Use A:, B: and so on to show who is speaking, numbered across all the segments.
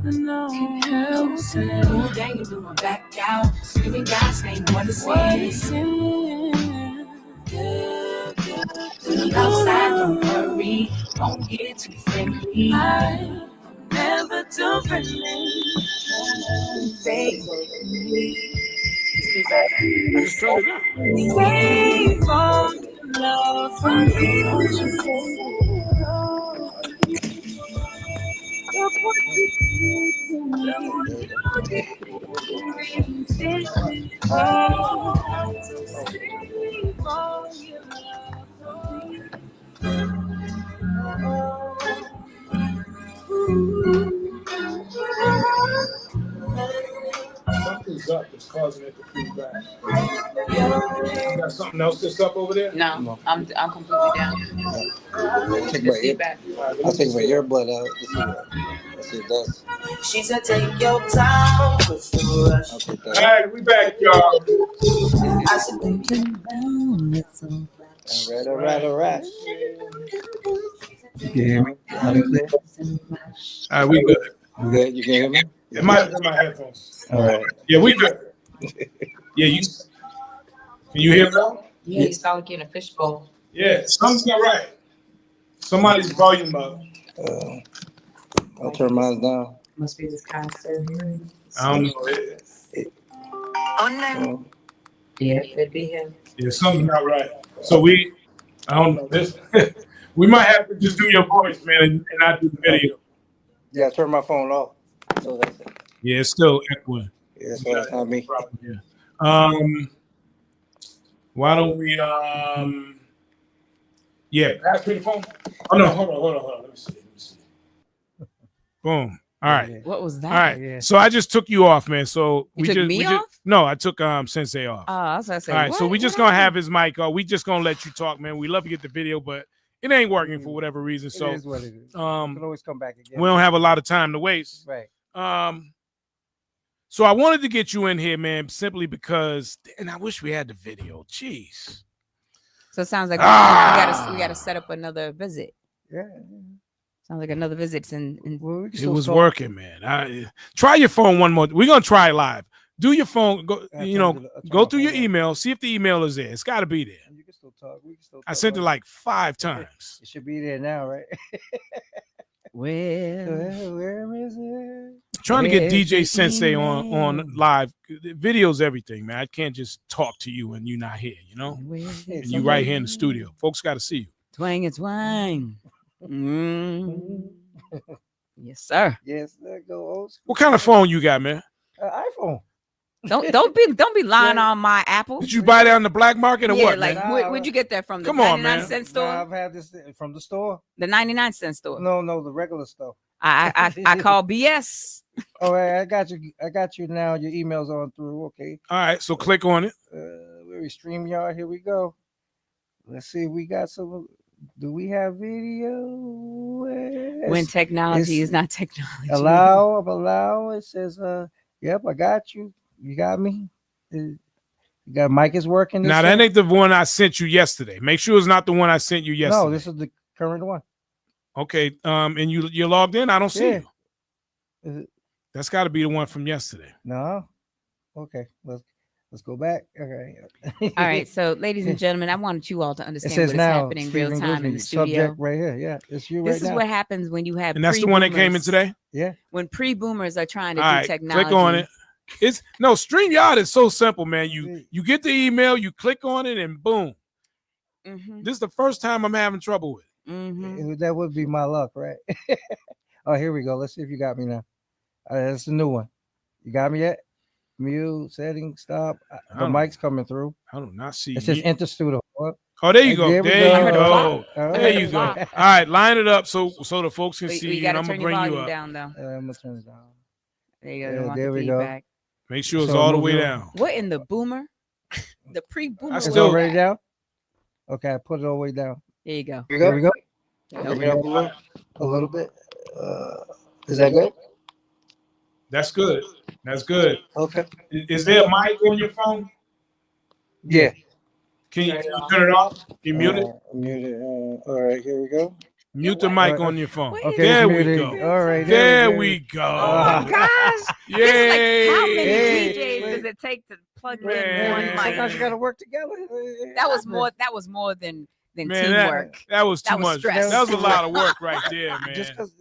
A: Can't help it. Oh, dang, you blew my back out. Screaming God's name, what is sin? Outside, don't hurry. Don't get too friendly. I'm never too friendly.
B: Just turn it up.
A: Wait for love from me.
B: Something's up that's causing it to feedback. You got something else that's up over there?
C: No. I'm completely down.
D: I'll take my earbud out. Let's see if that's.
A: She said, take your time, what's the rush?
B: All right, we back, y'all.
A: I said,
D: All right. You can hear me? Loud and clear?
B: All right, we good.
D: You good? You can hear me?
B: It might have been my headphones.
D: All right.
B: Yeah, we good. Yeah, you. Can you hear me now?
C: Yeah, you sound like you're in a fishbowl.
B: Yeah, something's not right. Somebody's volume up.
D: I'll turn mine down.
C: Must be this constant hearing.
B: I don't know.
C: Yeah, it'd be him.
B: Yeah, something's not right. So I don't know this. We might have to just do your voice, man, and not do the video.
D: Yeah, turn my phone off. So that's it.
B: Yeah, it's still echoing.
D: Yeah, so that's not me.
B: Yeah. Why don't we? Yeah, pass me the phone. Oh no, hold on. Let me see. Boom. All right.
C: What was that?
B: All right. Yeah. So I just took you off, man. So
C: you took me off?
B: No, I took Sensae off.
C: Oh, I was gonna say.
B: All right. So we just gonna have his mic on. We just gonna let you talk, man. We love to get the video, but it ain't working for whatever reason. So
D: it is what it is. You can always come back again.
B: We don't have a lot of time to waste.
D: Right.
B: So I wanted to get you in here, man, simply because, and I wish we had the video. Jeez.
C: So it sounds like we gotta set up another visit.
D: Yeah.
C: Sounds like another visit. And
B: it was working, man. Try your phone one more. We're gonna try it live. Do your phone. Go. Go through your email. See if the email is there. It's got to be there.
D: You can still talk. We can still talk.
B: I sent it like 5 times.
D: It should be there now, right?
C: Where
D: is it?
B: Trying to get DJ Sensae on live. Video's everything, man. I can't just talk to you and you not here, you know? And you right here in the studio. Folks got to see you.
C: Twang and twang. Yes, sir.
D: Yes, sir. Go old school.
B: What kind of phone you got, man?
D: iPhone.
C: Don't be lying on my Apple.
B: Did you buy that on the black market or what?
C: Like where'd you get that from? The
B: Come on,
C: 99-cent store?
D: I've had this from the store.
C: The 99-cent store.
D: No, the regular store.
C: I call BS.
D: All right, I got you now. Your email's on through. Okay.
B: All right, so click on it.
D: Where we StreamYard? Here we go. Let's see if we got some. Do we have video?
C: When technology is not technology.
D: Allow. It says, yep, I got you. You got me. You got mic is working.
B: Now that ain't the one I sent you yesterday. Make sure it's not the one I sent you yesterday.
D: No, this is the current one.
B: Okay. And you're logged in. I don't see
D: you.
B: That's got to be the one from yesterday.
D: No. Okay. Let's go back. Okay.
C: All right. So, ladies and gentlemen, I wanted you all to understand what is happening real time in the studio.
D: Subject right here. Yeah, it's you.
C: This is what happens when you have.
B: And that's the one that came in today.
D: Yeah.
C: When pre-boomers are trying to do technology.
B: Click on it. StreamYard is so simple, man. You get the email, you click on it, and boom. Mm-hmm. This is the first time I'm having trouble with it.
C: Mm-hmm.
D: That would be my luck, right? Oh, here we go. Let's see if you got me now. That's the new one. You got me yet? Mute, settings, stop. The mic's coming through.
B: I do not see.
D: It says enter studio.
B: Oh, there you go. There you go.
D: Right.
B: There you go. All right, line it up so the folks can see you. And I'm gonna bring you up.
C: Down, though.
D: I'm gonna turn it down.
C: There you go.
D: There we go.
B: Make sure it's all the way down.
C: What in the boomer? The pre-boomer.
D: It's already down. Okay, I put it all the way down.
C: There you go.
D: Here we go. A little bit. Is that good?
B: That's good. That's good.
D: Okay.
B: Is there a mic on your phone?
D: Yeah.
B: Can you turn it off? You mute it?
D: Mute it. All right, here we go.
B: Mute the mic on your phone.
D: Okay,
B: there we
D: muted.
B: go.
D: All right,
B: there we go.
C: Oh my gosh!
B: Yay!
C: This is like, how many
D: Hey,
C: DJs does it take to plug in
B: Man.
C: one mic?
D: Sometimes you got to work together.
C: That was more than
B: Man,
C: teamwork.
B: that was too
C: That was
B: much.
C: stress.
B: That was a lot of work right there, man.
D: Just because.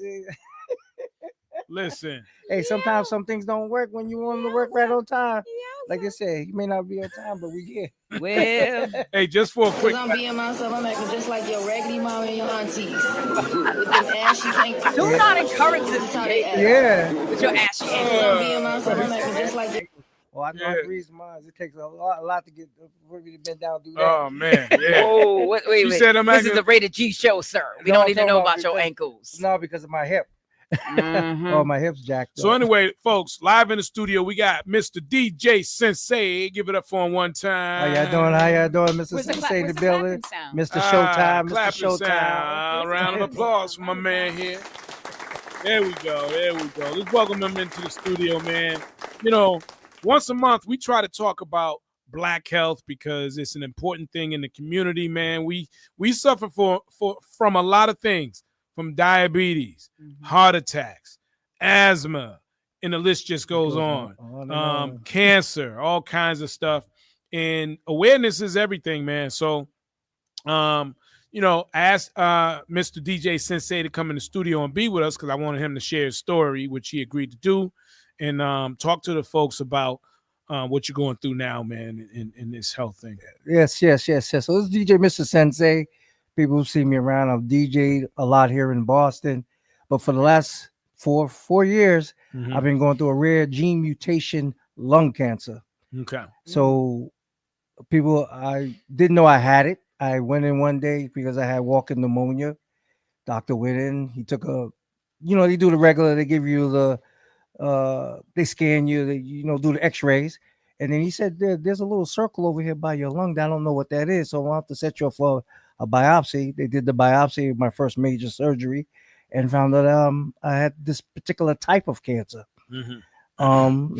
B: Listen.
D: Hey, sometimes some things don't work when you want them to work right on time. Like I said, you may not be on time, but we here.
C: Well,
B: Hey, just for a quick.
A: I'm being myself. I'm acting just like your raggedy mama and your aunties. With them ashy can't.
C: do not encourage this
A: That's how they act.
D: Yeah.
C: with your ashy
A: I'm
C: ass.
A: being myself. I'm acting just like your.
D: Well, I know how to read mine. It takes a lot to get for me to bend down and do that.
B: Oh man, yeah.
C: Oh, wait.
B: She said I'm
C: this
B: acting-
C: is the rated G show, sir. We
D: No,
C: don't
D: I'm
C: need to
D: talking
C: know
D: about
C: about your
D: because-
C: ankles.
D: No, because of my hip.
C: Mhm.
D: Oh, my hip's jacked
B: So
D: up.
B: anyway, folks, live in the studio, we got Mr. DJ Sensae. Give it up for him one time.
D: How y'all doing? How y'all doing, Mr.
C: Where's the
D: Sensei in
C: where's
D: the
C: the
D: building?
C: clapping sound?
D: Mr. Showtime, Mr.
B: Clapping
D: Showtime.
B: sound. Round of applause for my man here. There we go. There we go. Let's welcome him into the studio, man. You know, once a month, we try to talk about Black health because it's an important thing in the community, man. We suffer from a lot of things, from diabetes, heart attacks, asthma, and the list just goes on. Cancer, all kinds of stuff. And awareness is everything, man. So, you know, I asked Mr. DJ Sensae to come in the studio and be with us because I wanted him to share his story, which he agreed to do, and talk to the folks about what you're going through now, man, in this health thing.
D: Yes. So this is DJ Mr. Sensei. People who see me around. I've DJ'd a lot here in Boston, but for the last four years, I've been going through a rare gene mutation lung cancer.
B: Okay.
D: So I didn't know I had it. I went in one day because I had walking pneumonia. Doctor went in. He took they do the regular. They give you they scan you. They do the X-rays, and then he said there's a little circle over here by your lung. I don't know what that is, so I'll have to set you up for a biopsy. They did the biopsy, my first major surgery, and found that I had this particular type of cancer. And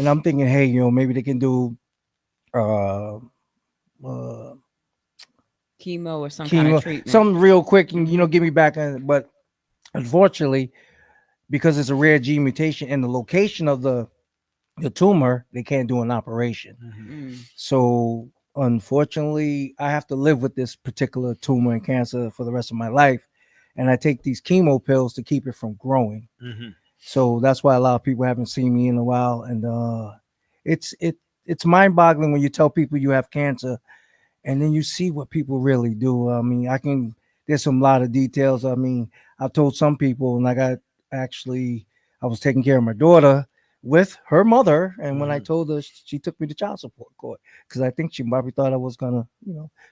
D: I'm thinking, hey, maybe they can do
C: chemo or some kind of treatment.
D: Something real quick and give me back. But unfortunately, because it's a rare gene mutation and the location of the tumor, they can't do an operation. So unfortunately, I have to live with this particular tumor and cancer for the rest of my life, and I take these chemo pills to keep it from growing. So that's why a lot of people haven't seen me in a while, and it's mind-boggling when you tell people you have cancer and then you see what people really do. I mean, there's some lot of details. I mean, I told some people, and I was taking care of my daughter with her mother, and when I told her, she took me to child support court because I think she probably thought I was gonna,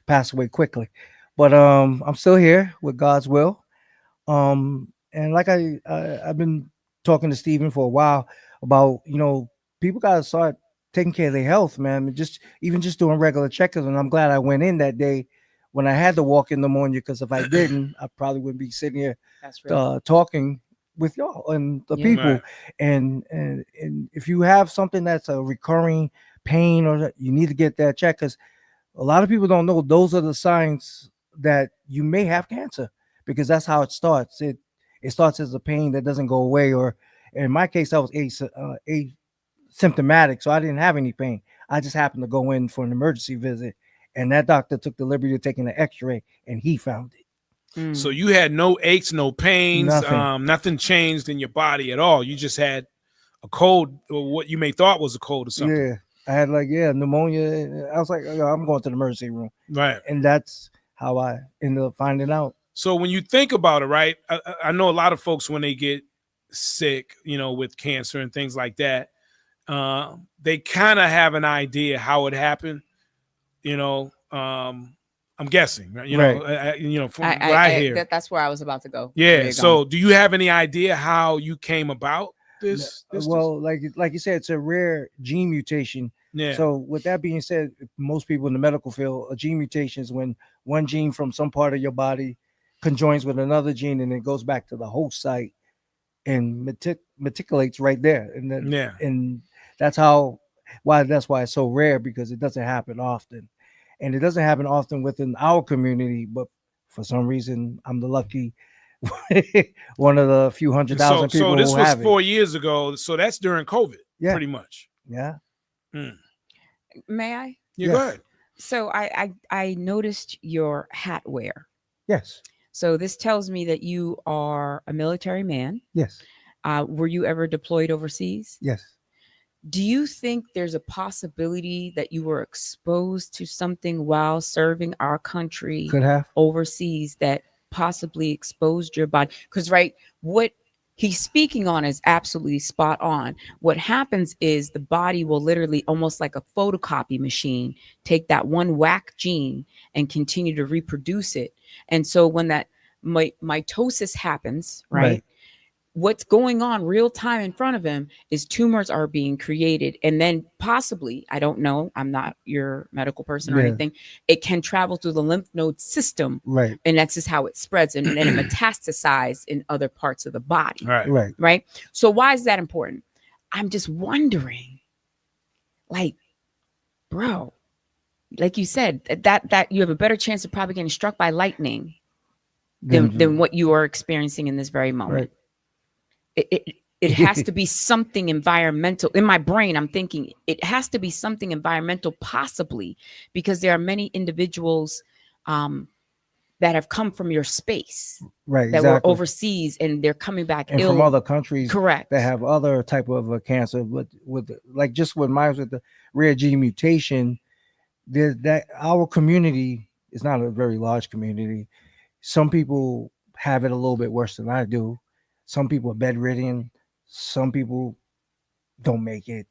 D: pass away quickly. But I'm still here with God's will. And like I've been talking to Stephen for a while about, people gotta start taking care of their health, man. Just doing regular checkups. And I'm glad I went in that day when I had to walk in pneumonia, because if I didn't, I probably wouldn't be sitting here talking with y'all and the people.
B: Right.
D: And if you have something that's a recurring pain, or you need to get that checked, because a lot of people don't know those are the signs that you may have cancer, because that's how it starts. It starts as a pain that doesn't go away, or in my case, I was asymptomatic, so I didn't have any pain. I just happened to go in for an emergency visit, and that doctor took the liberty of taking an X-ray, and he found it.
B: So you had no aches, no pains,
D: Nothing
B: changed in your body at all. You just had a cold, or what you may thought was a cold or something.
D: Yeah, I had pneumonia. I was like, I'm going to the emergency room.
B: Right.
D: And that's how I ended up finding out.
B: So when you think about it, right, I know a lot of folks, when they get sick, with cancer and things like that, they kind of have an idea how it happened. I'm guessing, right? From what I hear.
C: That's where I was about to go.
B: Yeah. So do you have any idea how you came about this?
D: Well, like you said, it's a rare gene mutation.
B: Yeah.
D: So with that being said, most people in the medical field, a gene mutation is when one gene from some part of your body conjoins with another gene, and it goes back to the host site and meticulates right there. And then, and that's why it's so rare, because it doesn't happen often. And it doesn't happen often within our community, but for some reason, I'm the lucky one of the few 100,000 people
B: so this
D: who
B: was
D: have
B: 4 years ago. So that's during COVID,
D: Yeah.
B: pretty much.
D: Yeah.
C: May I?
B: Yeah, go ahead.
C: So I noticed your hat wear.
D: Yes.
C: So this tells me that you are a military man.
D: Yes.
C: Were you ever deployed overseas?
D: Yes.
C: Do you think there's a possibility that you were exposed to something while serving our country
D: Could have.
C: overseas that possibly exposed your body? Because, right, what he's speaking on is absolutely spot on. What happens is the body will literally, almost like a photocopy machine, take that one whack gene and continue to reproduce it. And so when that mitosis happens, right? What's going on real time in front of him is tumors are being created, and then possibly, I don't know, I'm not your medical person or anything, it can travel through the lymph node system,
D: Right.
C: and that's just how it spreads, and then it metastasizes in other parts of the body.
D: Right.
C: So why is that important? I'm just wondering, like, bro, like you said, that you have a better chance of probably getting struck by lightning than what you are experiencing in this very moment. It has to be something environmental. In my brain, I'm thinking it has to be something environmental, possibly, because there are many individuals that have come from your space, that were overseas, and they're coming back
D: and
C: ill
D: from other countries,
C: correct,
D: that have other type of cancer. But with like just with mine with the rare gene mutation, there's that our community is not a very large community. Some people have it a little bit worse than I do. Some people are bedridden. Some people don't make it,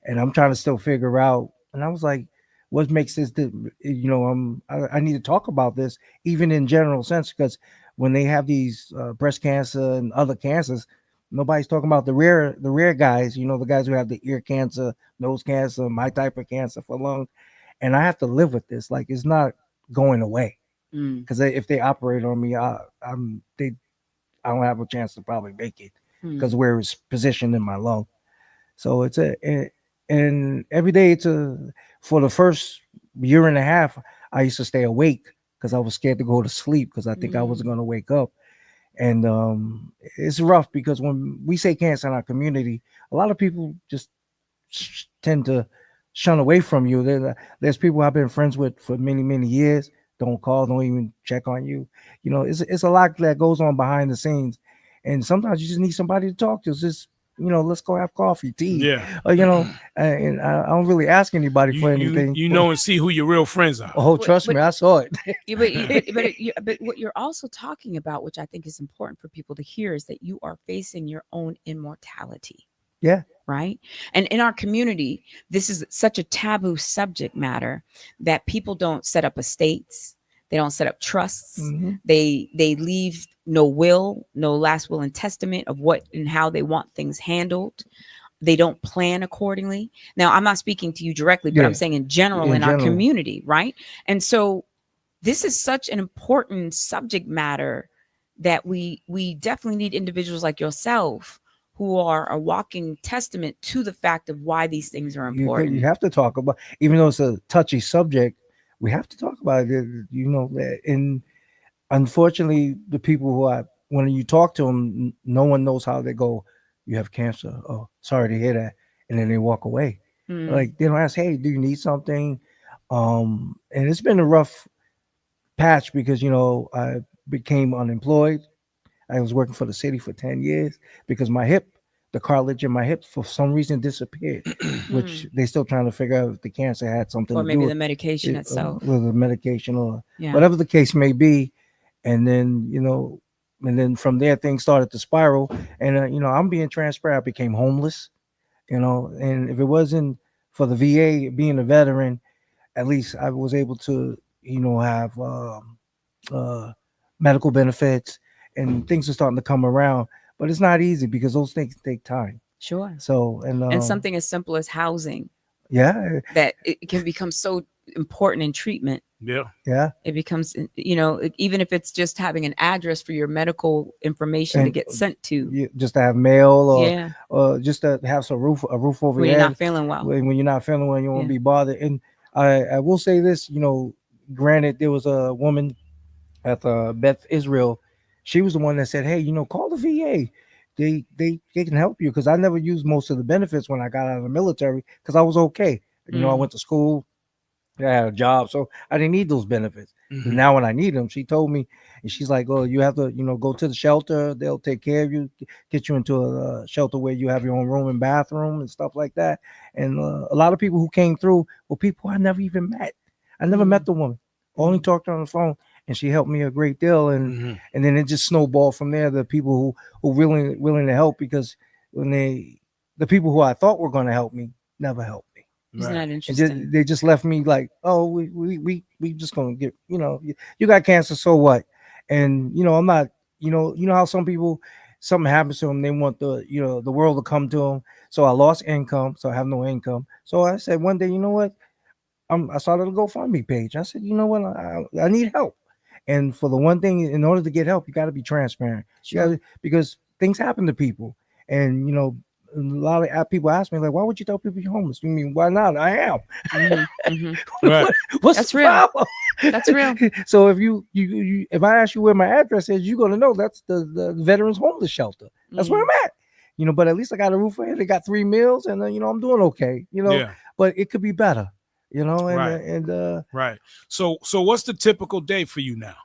D: and I'm trying to still figure out. And I was like, what makes this? I need to talk about this, even in general sense, because when they have these breast cancer and other cancers, nobody's talking about the rare guys. The guys who have the ear cancer, nose cancer, my type of cancer for lung, and I have to live with this. Like, it's not going away, because if they operate on me, I don't have a chance to probably make it because where it's positioned in my lung. So and every day for the first year and a half, I used to stay awake because I was scared to go to sleep because I think I wasn't going to wake up. And it's rough because when we say cancer in our community, a lot of people just tend to shun away from you. There's people I've been friends with for many, many years. Don't call, don't even check on you. It's a lot that goes on behind the scenes. And sometimes you just need somebody to talk to. It's just, let's go have coffee, tea. And I don't really ask anybody for anything.
B: And see who your real friends are.
D: Oh, trust me, I saw it.
C: But what you're also talking about, which I think is important for people to hear, is that you are facing your own immortality.
D: Yeah.
C: Right. And in our community, this is such a taboo subject matter that people don't set up estates. They don't set up trusts.
D: Mm-hmm.
C: They leave no will, no last will and testament of what and how they want things handled. They don't plan accordingly. Now, I'm not speaking to you directly, but I'm saying in general, in our community. Right. And so this is such an important subject matter that we definitely need individuals like yourself who are a walking testament to the fact of why these things are important.
D: You have to talk about, even though it's a touchy subject, we have to talk about it. And unfortunately, the people when you talk to them, no one knows how they go, you have cancer. Oh, sorry to hear that. And then they walk away. Like, they don't ask, hey, do you need something? And it's been a rough patch because, I became unemployed. I was working for the city for 10 years because the cartilage in my hip for some reason disappeared, which they're still trying to figure out if the cancer had something
C: or
D: to
C: maybe
D: do
C: the medication itself.
D: With the medication or whatever the case may be. And then, and then from there things started to spiral. And, I'm being transparent. I became homeless, and if it wasn't for the VA being a veteran, at least I was able to, have medical benefits, and things are starting to come around, but it's not easy because those things take time.
C: Sure.
D: So,
C: and something as simple as housing.
D: Yeah.
C: That it can become so important in treatment.
B: Yeah.
D: Yeah.
C: It becomes, even if it's just having an address for your medical information to get sent to.
D: Just to have mail or just to have a roof over your head.
C: When you're not feeling well.
D: When you're not feeling well, you won't be bothered. And I will say this, granted, there was a woman at Beth Israel. she was the one that said, "Hey, call the VA. They can help you." Because I never used most of the benefits when I got out of the military because I was okay. I went to school, I had a job, so I didn't need those benefits. But now when I need them, she told me, and she's like, "Oh, you have to, go to the shelter. They'll take care of you, get you into a shelter where you have your own room and bathroom and stuff like that." And a lot of people who came through were people I never even met. I never met the woman. Only talked to her on the phone, and she helped me a great deal. And then it just snowballed from there. The people who willing to help, because when the people who I thought were going to help me never helped me.
C: Isn't that
D: And
C: interesting?
D: they just left me like, "Oh, we just gonna get, you got cancer, so what?" And I'm not, how some people, something happens to them, they want the world to come to them. So I lost income, so I have no income. So I said one day, you know what? I started a GoFundMe page. I said, you know what? I need help. And for the one thing, in order to get help, you got to be transparent.
C: Sure.
D: Because things happen to people, and a lot of people ask me like, "Why would you tell people you're homeless?" You mean, why not? I am.
B: Right.
D: What's
C: That's
D: the
C: real.
D: problem?
C: That's real.
D: So if you if I ask you where my address is, you're gonna know that's the veterans homeless shelter. That's where I'm at. But at least I got a roof over head. They got 3 meals, and I'm doing okay.
B: Yeah.
D: But it could be better.
B: Right. Right. So what's the typical day for you now?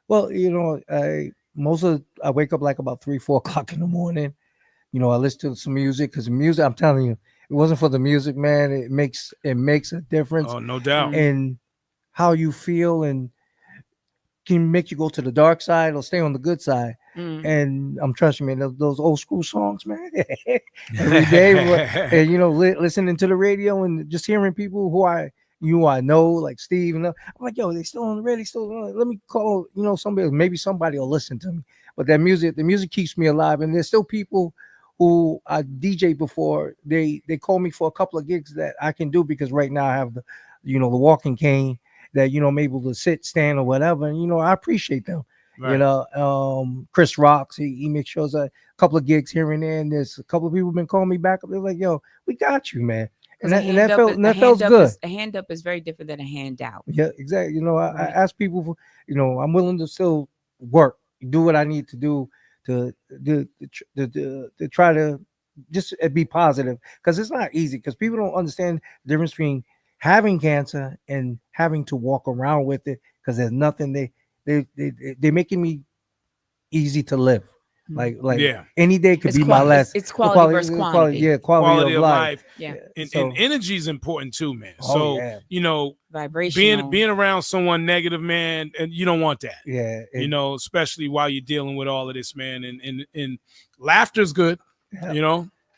D: Well, I wake up like about 3-4 o'clock in the morning. I listen to some music, because music, I'm telling you, it wasn't for the music, man. It makes a difference
B: Oh, no doubt.
D: in how you feel, and can make you go to the dark side or stay on the good side. And I'm trusting me, those old school songs, man. Every day, and listening to the radio and just hearing people who I know, like Steve, and I'm like, yo, they still on the radio, still on. Let me call, somebody. Maybe somebody will listen to me. But the music keeps me alive, and there's still people who I DJ before. They call me for a couple of gigs that I can do, because right now I have the walking cane that I'm able to sit, stand, or whatever. And I appreciate them.
B: Right.
D: Chris Rocks, he makes sure a couple of gigs here and there. And there's a couple of people been calling me back. They're like, "Yo, we got you, man." And that felt good.
C: A hand up is very different than a handout.
D: Yeah, exactly. I ask people for, I'm willing to still work, do what I need to do to try to just be positive, because it's not easy, because people don't understand the difference between having cancer and having to walk around with it, because there's nothing they're making me easy to live. Like
B: Yeah.
D: any day could
C: It's
D: be my last.
C: It's quality versus quantity.
D: Yeah, quality of life.
C: Yeah.
B: And energy is important too, man.
D: Oh,
B: So
D: yeah.
C: Vibrational.
B: being around someone negative, man, and you don't want that.
D: Yeah.
B: Especially while you're dealing with all of this, man. And laughter's good.
D: Yeah.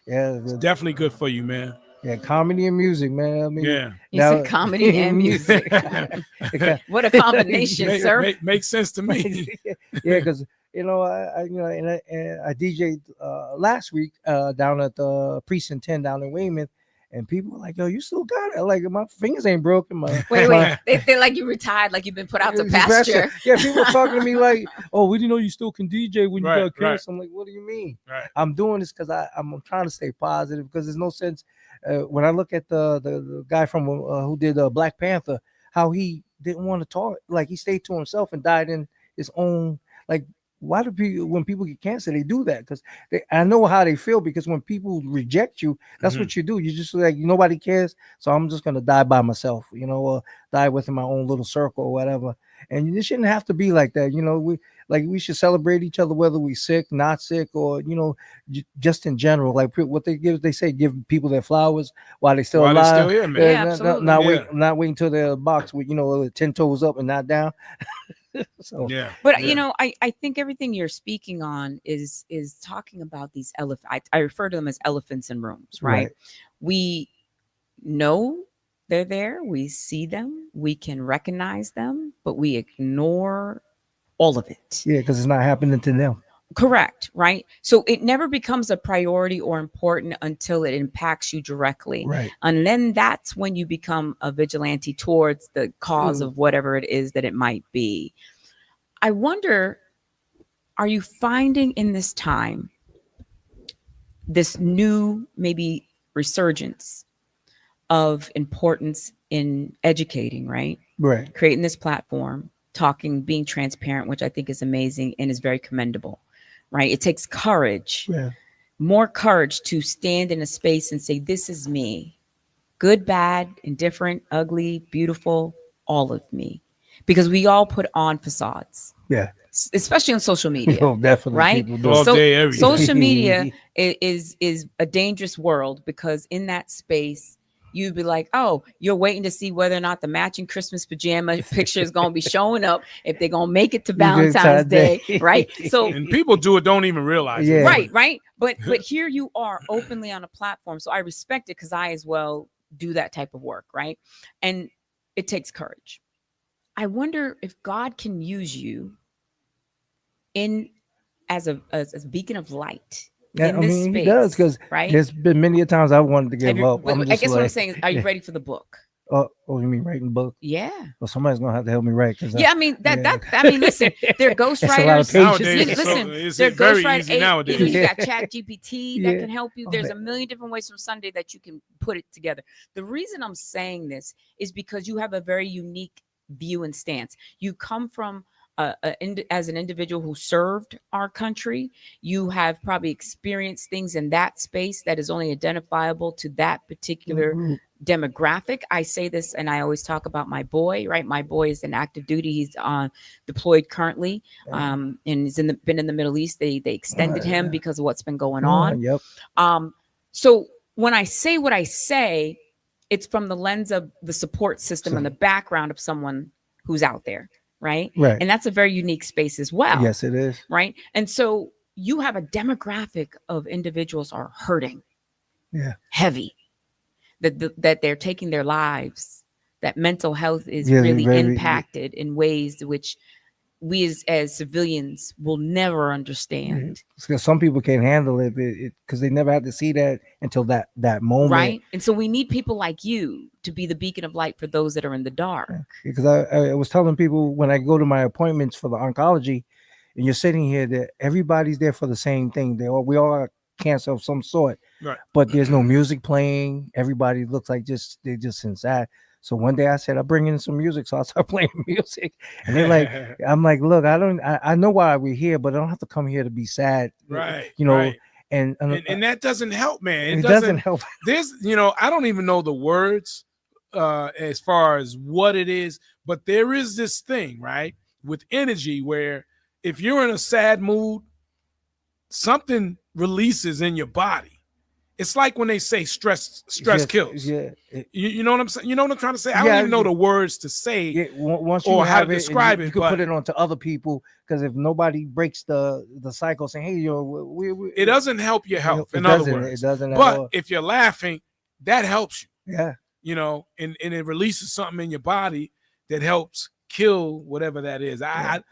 D: Yeah,
B: It's definitely good for you, man.
D: Yeah, comedy and music, man. I mean,
B: Yeah.
C: You said comedy and music. What a combination, sir.
B: Makes sense to me.
D: Yeah, because I DJ'd last week down at the Precinct 10 down in Weymouth, and people were like, "Yo, you still got it? Like, my fingers ain't broken."
C: Wait. They feel like you retired, like you've been put out to pasture.
D: Yeah, people were talking to me like, "Oh, we didn't know you still can DJ when you got cancer."
B: Right.
D: I'm like, "What do you mean?"
B: Right.
D: I'm doing this because I'm trying to stay positive, because there's no sense when I look at the guy from who did Black Panther, how he didn't want to talk, like he stayed to himself and died in his own, like, why do people, when people get cancer, they do that? Because I know how they feel, because when people reject you, that's what you do. You just like, nobody cares, so I'm just gonna die by myself, or die within my own little circle or whatever. And it shouldn't have to be like that. We should celebrate each other, whether we sick, not sick, or just in general. Like what they say, give people their flowers while they're still alive.
B: They're still here, man.
C: Yeah, absolutely.
D: Not wait until they're box with 10 toes up and not down. So
B: yeah.
C: But I think everything you're speaking on is talking about these elephants. I refer to them as elephants in rooms, right? We know they're there, we see them, we can recognize them, but we ignore all of it.
D: Yeah, because it's not happening to them.
C: Correct, right? So it never becomes a priority or important until it impacts you directly.
D: Right.
C: And then that's when you become a vigilante towards the cause of whatever it is that it might be. I wonder, are you finding in this time this new maybe resurgence of importance in educating, right?
D: Right.
C: Creating this platform talking, being transparent, which I think is amazing and is very commendable, right? It takes courage, more courage to stand in a space and say, this is me, good, bad, indifferent, ugly, beautiful, all of me, because we all put on facades.
D: Yeah.
C: Especially on social media.
D: Oh, definitely.
C: Right?
B: All day, every day.
C: Social media is a dangerous world, because in that space, you'd be like, oh, you're waiting to see whether or not the matching Christmas pajama picture is going to be showing up, if they're going to make it to Valentine's Day, right? So,
B: and people do it, don't even realize it.
C: Right. But here you are openly on a platform. So I respect it, because I as well do that type of work, right? And it takes courage. I wonder if God can use you as a beacon of light.
D: Yeah,
C: in this space,
D: he does, because
C: right?
D: There's been many a times I wanted to give up.
C: I guess what I'm saying is, are you ready for the book?
D: Oh, you mean writing book?
C: Yeah.
D: Well, somebody's gonna have to help me write.
C: I mean listen, they're ghostwriters.
B: Nowadays, they're very easy nowadays.
C: You got Chat GPT that can help you. There's a million different ways from Sunday that you can put it together. The reason I'm saying this is because you have a very unique view and stance. You come from as an individual who served our country. You have probably experienced things in that space that is only identifiable to that particular demographic. I say this, and I always talk about my boy, right? My boy is in active duty. He's deployed currently, and he's been in the Middle East. They extended him because of what's been going on.
D: Yep.
C: So when I say what I say, it's from the lens of the support system and the background of someone who's out there. Right. And that's a very unique space as well.
D: Yes, it is.
C: Right. And so you have a demographic of individuals are hurting. Heavy. That they're taking their lives. That mental health is really impacted in ways which we as civilians will never understand.
D: Because some people can't handle it because they never had to see that until that moment.
C: Right. And so we need people like you to be the beacon of light for those that are in the dark.
D: Because I was telling people when I go to my appointments for the oncology, and you're sitting here, that everybody's there for the same thing. We all have cancer of some sort.
B: Right.
D: But there's no music playing. Everybody looks like they're just inside. So one day I said, I'll bring in some music. So I start playing music. And they're like, I'm like, look, I know why we're here, but I don't have to come here to be sad.
B: Right.
D: You know,
B: right.
D: And
B: that doesn't help, man.
D: It doesn't help.
B: There's, I don't even know the words as far as what it is, but there is this thing, right, with energy where if you're in a sad mood, something releases in your body. It's like when they say stress kills.
D: Yeah.
B: You know what I'm saying? You know what I'm trying to say? I don't even know the words to say
D: once you
B: or how
D: have
B: to describe it.
D: You can put it onto other people, because if nobody breaks the cycle saying, hey,
B: it doesn't help your health, in other words.
D: It doesn't.
B: But if you're laughing, that helps you.
D: Yeah.
B: And it releases something in your body that helps kill whatever that is. I'm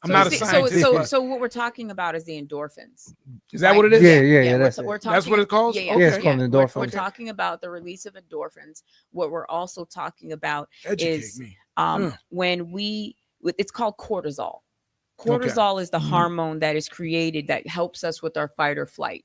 B: not a scientist.
C: So what we're talking about is the endorphins.
B: Is that what it is?
D: Yeah.
B: That's what it's called?
C: Yeah,
D: it's called endorphins.
C: We're talking about the release of endorphins. What we're also talking about is when it's called cortisol. Cortisol is the hormone that is created that helps us with our fight or flight.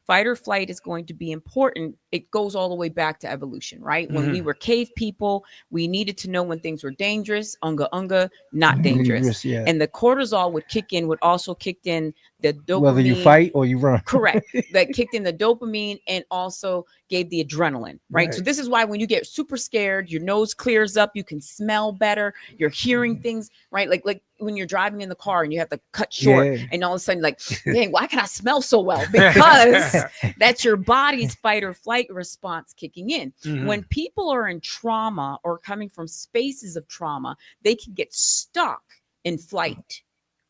C: Fight or flight is going to be important. It goes all the way back to evolution, right? When we were cave people, we needed to know when things were dangerous, not dangerous. And the cortisol would also kick in the dopamine.
D: Whether you fight or you run.
C: Correct. That kicked in the dopamine and also gave the adrenaline, right? So this is why when you get super scared, your nose clears up, you can smell better, you're hearing things, right? Like when you're driving in the car and you have to cut short and all of a sudden like, dang, why can I smell so well? Because that's your body's fight or flight response kicking in. When people are in trauma or coming from spaces of trauma, they can get stuck in flight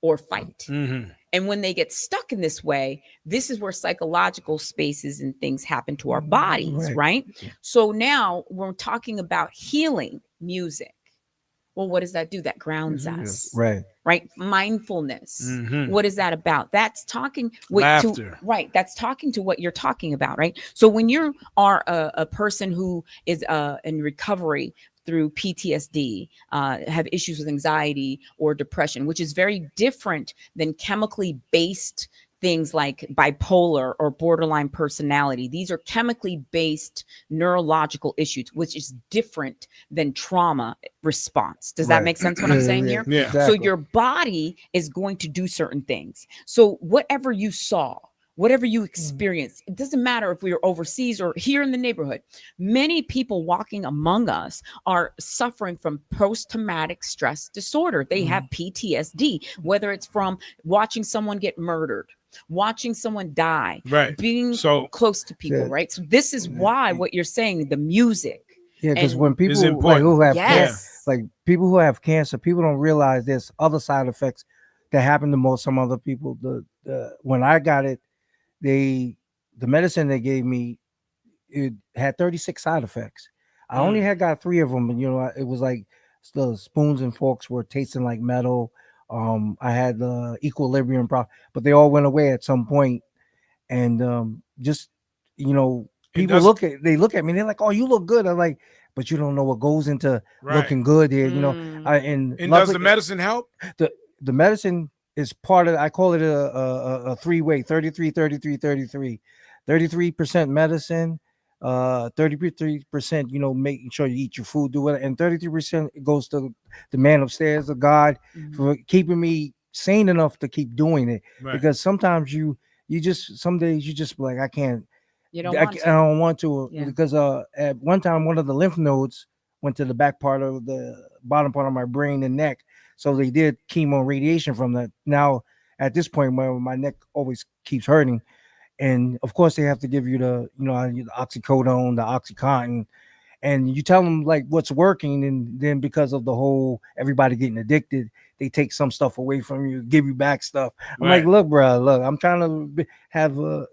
C: or fight. And when they get stuck in this way, this is where psychological spaces and things happen to our bodies, right? So now we're talking about healing music. Well, what does that do? That grounds us. Right. Mindfulness. What is that about? That's talking
B: laughter.
C: That's talking to what you're talking about. Right. So when you are a person who is in recovery through PTSD, have issues with anxiety or depression, which is very different than chemically based things like bipolar or borderline personality. These are chemically based neurological issues, which is different than trauma response. Does that
D: Right.
C: make sense what I'm saying here?
B: Yeah.
C: So
D: exactly.
C: your body is going to do certain things. So whatever you saw, whatever you experience, it doesn't matter if we are overseas or here in the neighborhood. Many people walking among us are suffering from post-traumatic stress disorder. They have PTSD, whether it's from watching someone get murdered, watching someone die,
B: Right.
C: being
B: So
C: close to people,
D: Yeah.
C: right? So this is why what you're saying, the music.
D: Yeah, because
C: And
D: when people like
B: important.
D: who have
C: yes.
D: like people who have cancer, people don't realize there's other side effects that happen to most some other people. The when I got it, they the medicine they gave me, it had 36 side effects. I only had got 3 of them, and it was like the spoons and forks were tasting like metal. I had the equilibrium problem, but they all went away at some point. And just
B: It
D: people
B: does-
D: they look at me, they're like, "Oh, you look good." I'm like, "But you don't know what goes into
B: Right.
D: looking good here."
C: Mm.
D: And
B: And does
D: luckily,
B: the medicine help?
D: the medicine is part of, I call it a three-way 33 33 33 33% medicine, 33%, making sure you eat your food, do it, and 33% goes to the man upstairs, the God, for keeping me sane enough to keep doing it.
B: Right.
D: Because sometimes you just, some days you just like, I can't,
C: You don't want
D: I
C: to.
D: don't want to.
C: Yeah.
D: Because at one time one of the lymph nodes went to the back part of the bottom part of my brain and neck, so they did chemo and radiation from that. Now at this point, where my neck always keeps hurting, and of course they have to give you the oxycodone, the oxycontin, and you tell them like what's working, and then because of the whole everybody getting addicted, they take some stuff away from you, give you back stuff. I'm like,
B: Right.
D: look, bro, look, I'm trying to have a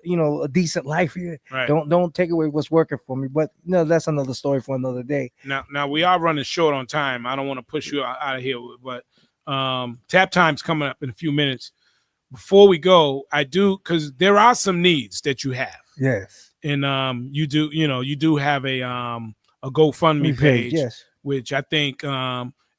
D: decent life here.
B: Right.
D: Don't take away what's working for me. But that's another story for another day.
B: Now we are running short on time. I don't want to push you out of here, but tap time's coming up in a few minutes. Before we go, I do, because there are some needs that you have,
D: Yes.
B: and you do have a GoFundMe page,
D: Yes.
B: which I think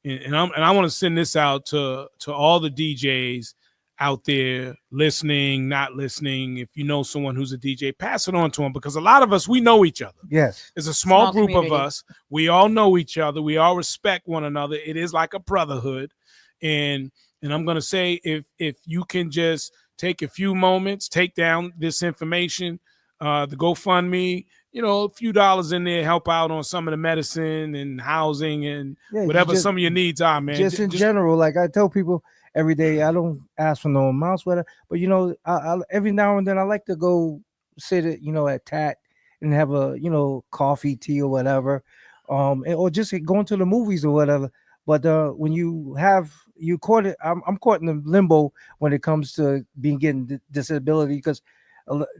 B: and I want to send this out to all the DJs out there listening, not listening. If you know someone who's a DJ, pass it on to them, because a lot of us, we know each other.
D: Yes.
B: It's a small group
C: community.
B: of us. We all know each other. We all respect one another. It is like a brotherhood. And I'm going to say, if you can just take a few moments, take down this information, the GoFundMe, a few dollars in there, help out on some of the medicine and housing and whatever some of your needs are, man.
D: Just in general, like I tell people every day, I don't ask for no amounts, whatever. But I every now and then I like to go sit at Tat and have a coffee, tea, or whatever, or just going to the movies or whatever. But when you caught it, I'm caught in the limbo when it comes to getting disability, because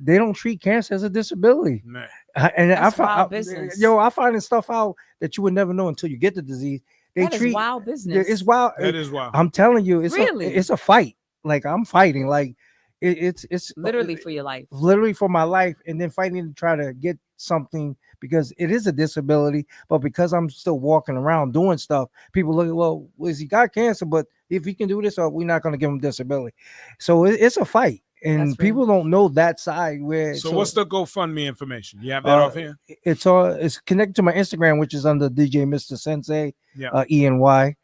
D: they don't treat cancer as a disability.
B: Man.
D: And
C: That's wild business.
D: I finding stuff out that you would never know until you get the disease.
C: That is wild business.
D: It's wild.
B: That is wild.
D: I'm telling you,
C: Really?
D: it's a fight. Like I'm fighting. Like it's
C: Literally for your life.
D: literally for my life, and then fighting to try to get something, because it is a disability. But because I'm still walking around doing stuff, people look at, well, he got cancer, but if he can do this, we're not going to give him disability. So it's a fight. And
C: That's
D: people don't know that side.
B: So what's the GoFundMe information? You have that off here?
D: It's connected to my Instagram, which is under DJ Mr. Sensae,
B: Yeah.
D: ENY.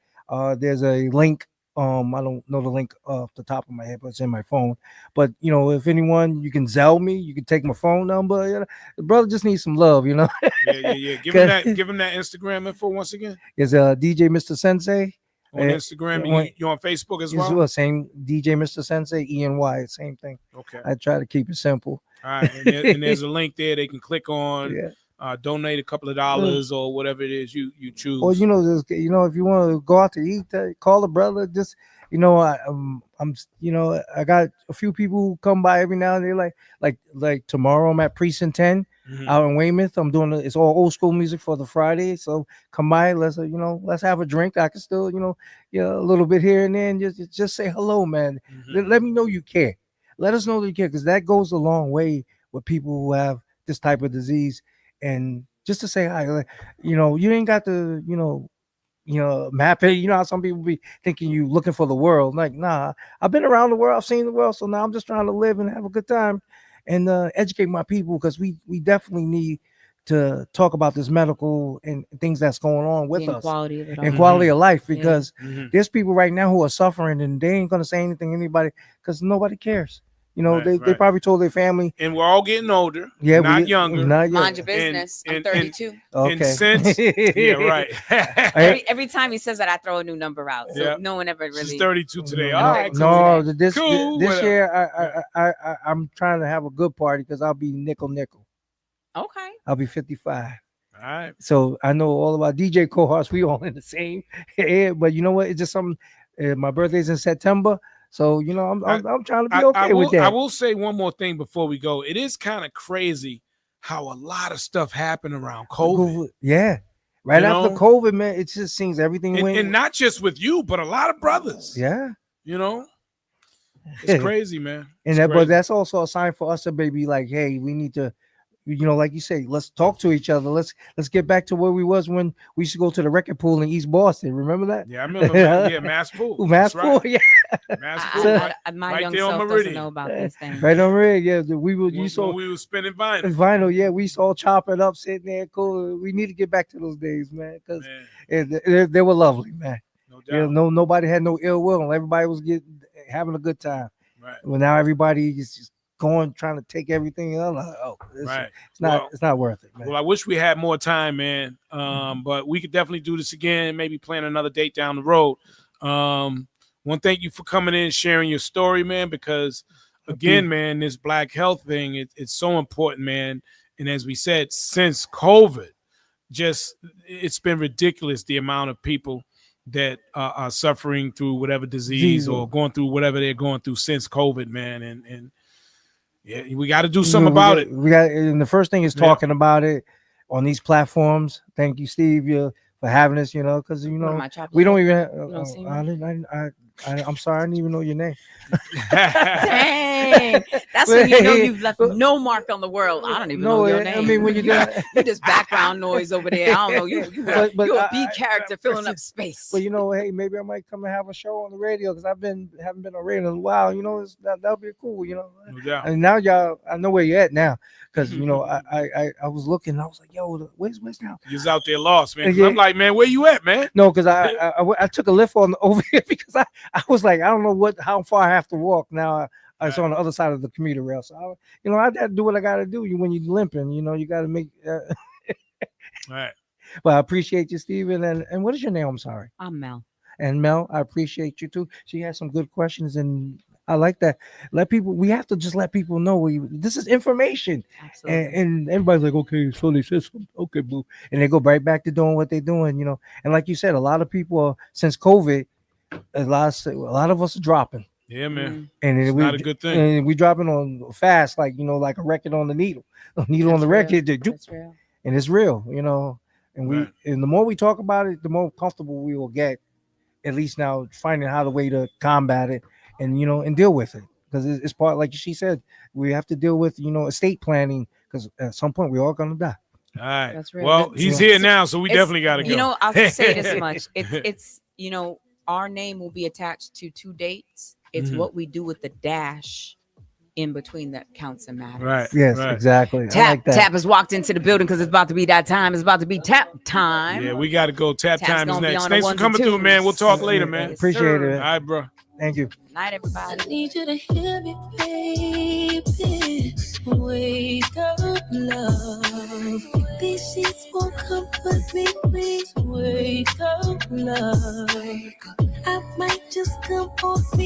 D: There's a link. I don't know the link off the top of my head, but it's in my phone. But if anyone, you can Zelle me, you can take my phone number. The brother just needs some love,
B: Yeah. Give him that Instagram info once again.
D: Is DJ Mr. Sensei
B: On Instagram. You on Facebook as well?
D: Same DJ Mr. Sensei, ENY, same thing.
B: Okay.
D: I try to keep it simple.
B: All right. And there's a link there they can click on.
D: Yeah.
B: Donate a couple of dollars or whatever it is you choose.
D: Or if you want to go out to eat, call a brother. Just I got a few people who come by every now and then. Like tomorrow I'm at Precinct 10 out in Weymouth. I'm doing it's all old school music for the Friday. So come by, let's have a drink. I can still a little bit here and there, and just say hello, man. Let me know you care. Let us know that you care, because that goes a long way with people who have this type of disease. And just to say hi, you ain't got to mapping. You know how some people be thinking you looking for the world. Like, nah, I've been around the world, I've seen the world, so now I'm just trying to live and have a good time and educate my people, because we definitely need to talk about this medical and things that's going on with us
C: Quality of it
D: and
C: all.
D: quality of life, because
B: Mhm.
D: there's people right now who are suffering and they ain't gonna say anything to anybody because nobody cares. They
B: Right.
D: probably told their family.
B: And we're all getting older,
D: Yeah,
B: not younger.
D: Not
C: Mind
D: yet.
C: your business. I'm
B: and-
C: 32.
B: And
D: Okay.
B: since, yeah, right.
C: Every time he says that, I throw a new number out. So
B: Yeah.
C: no one ever really.
B: She's 32 today.
D: No,
B: All right, cool.
D: no, this
B: Cool,
D: this
B: whatever.
D: year I'm trying to have a good party because I'll be nickel.
C: Okay.
D: I'll be 55.
B: All right.
D: So I know all about DJ cohorts. We all in the same area, but you know what? It's just something. My birthday's in September, so I'm trying to be okay with that.
B: I will say one more thing before we go. It is kind of crazy how a lot of stuff happened around COVID.
D: Yeah, right
B: You
D: after
B: know?
D: COVID, man, it just seems everything went.
B: And not just with you, but a lot of brothers.
D: Yeah,
B: it's crazy, man.
D: But that's also a sign for us to maybe like, hey, we need to. Like you say, let's talk to each other. Let's get back to where we was when we used to go to the record pool in East Boston. Remember that?
B: Yeah, I remember. Yeah, Mass Pool.
D: Mass
B: That's
D: Pool,
B: right.
D: yeah.
B: Mass Pool.
C: My
B: right
C: young
B: there on
C: self doesn't
B: Meridian.
C: know about these things.
D: Right on red, yeah. We would
B: when we were spinning vinyl.
D: Vinyl, yeah. We saw chop it up, sitting there, cool. We need to get back to those days, man, because they were lovely, man.
B: No doubt.
D: Nobody had no ill will. Everybody was having a good time.
B: Right.
D: Well, now everybody is just going, trying to take everything. I'm like, it's not worth it, man.
B: Well, I wish we had more time, man. But we could definitely do this again. Maybe plan another date down the road. Want to thank you for coming in and sharing your story, man, because again, man, this Black health thing, it's so important, man. And as we said, since COVID, it's been ridiculous the amount of people that are suffering through whatever disease or going through whatever they're going through since COVID, man. And yeah, we got to do something about it.
D: And the first thing is talking about it on these platforms. Thank you, Steve, for having us. Because we don't even. I'm sorry, I didn't even know your name.
C: Dang, that's when you know you've left no mark on the world. I don't even know your name.
D: I mean, when you
C: you just background noise over there. I don't know you. You're a B character filling up space.
D: But hey, maybe I might come and have a show on the radio because haven't been on radio in a while. That'll be cool.
B: No doubt.
D: And now y'all, I know where you're at now because I was looking. I was like, yo, where's now?
B: You're out there lost, man. I'm like, man, where you at, man?
D: No, because I took a lift over here because I was like, I don't know how far I have to walk now. I was on the other side of the commuter rail, so I had to do what I got to do. When you're limping, you got to make.
B: All right.
D: But I appreciate you, Steven. And what is your name? I'm sorry.
C: I'm Mel.
D: And Mel, I appreciate you too. She has some good questions, and I like that. We have to just let people know this is information.
C: Absolutely.
D: And everybody's like, okay, so they said something. Okay, boo. And they go right back to doing what they're doing, And like you said, a lot of people since COVID, a lot of us are dropping.
B: Yeah, man.
D: And
B: it's not a good thing.
D: And we dropping on fast, like like a record on the needle. A needle on the record.
C: That's real. And
D: it's real, And and the more we talk about it, the more comfortable we will get. At least now finding how the way to combat it and and deal with it. Because it's part, like she said, we have to deal with estate planning because at some point we're all gonna die.
B: All right.
C: That's real.
B: Well, he's here now, so we definitely got to go.
C: I'll just say this much. It's our name will be attached to 2 dates. It's what we do with the dash in between that counts and matters.
B: Right.
D: Yes,
B: right.
D: exactly.
C: Tap has walked into the building because it's about to be that time. It's about to be tap time.
B: Yeah, we got to go. Tap
C: Tap's
B: time is
C: gonna be
B: next.
C: on the
B: Thanks for
C: ones
B: coming
C: and
B: through, man. We'll
C: twos.
B: talk later, man.
C: Yes,
D: Appreciate
C: sir.
D: it.
B: All right, bro.
D: Thank you.
C: Night, everybody.
A: I need you to hear me, baby. Wake up, love. These sheets won't comfort me. Please wake up, love. I might just come off me.